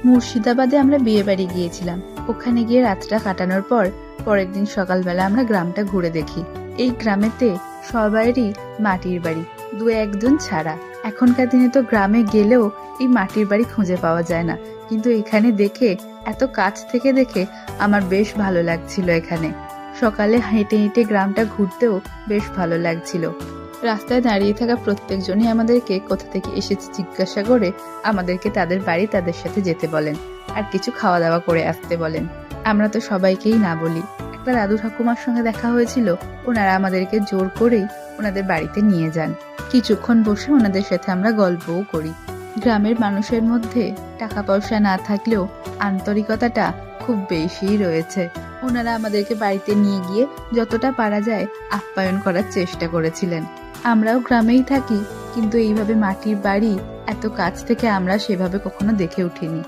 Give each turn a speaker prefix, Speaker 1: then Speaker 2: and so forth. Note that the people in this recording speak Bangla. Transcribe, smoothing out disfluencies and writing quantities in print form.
Speaker 1: মুর্শিদাবাদে আমরা বিয়ে বাড়ি গিয়েছিলাম। ওখানে গিয়ে রাতটা কাটানোর পর পরের দিন সকালবেলা আমরা গ্রামটা ঘুরে দেখি। এই গ্রামেতে সবারই মাটির বাড়ি, দু একজন ছাড়া। এখনকার দিনে তো গ্রামে গেলেও এই মাটির বাড়ি খুঁজে পাওয়া যায় না, কিন্তু এখানে দেখে, এত কাছ থেকে দেখে আমার বেশ ভালো লাগছিল। এখানে সকালে হেঁটে হেঁটে গ্রামটা ঘুরতেও বেশ ভালো লাগছিল। রাস্তায় দাঁড়িয়ে থাকা প্রত্যেকজনই আমাদেরকে কোথা থেকে এসেছে জিজ্ঞাসা করে আমাদেরকে তাদের বাড়ি তাদের সাথে যেতে বলেন, আর কিছু খাওয়া দাওয়া করে আসতে বলেন। আমরা তো সবাইকেই না বলি। একটা দাদু ঠাকুমার সঙ্গে দেখা হয়েছিল, ওনারা আমাদেরকে জোর করেই ওনাদের বাড়িতে নিয়ে যান। কিছুক্ষণ বসে ওনাদের সাথে আমরা গল্পও করি। গ্রামের মানুষের মধ্যে টাকা পয়সা না থাকলেও আন্তরিকতাটা খুব বেশিই রয়েছে। ওনারা আমাদেরকে বাড়িতে নিয়ে গিয়ে যতটা পারা যায় আপ্যায়ন করার চেষ্টা করেছিলেন। আমরাও গ্রামেই থাকি, কিন্তু এইভাবে মাটির বাড়ি এত কাছ থেকে আমরা সেভাবে কখনো দেখে উঠিনি।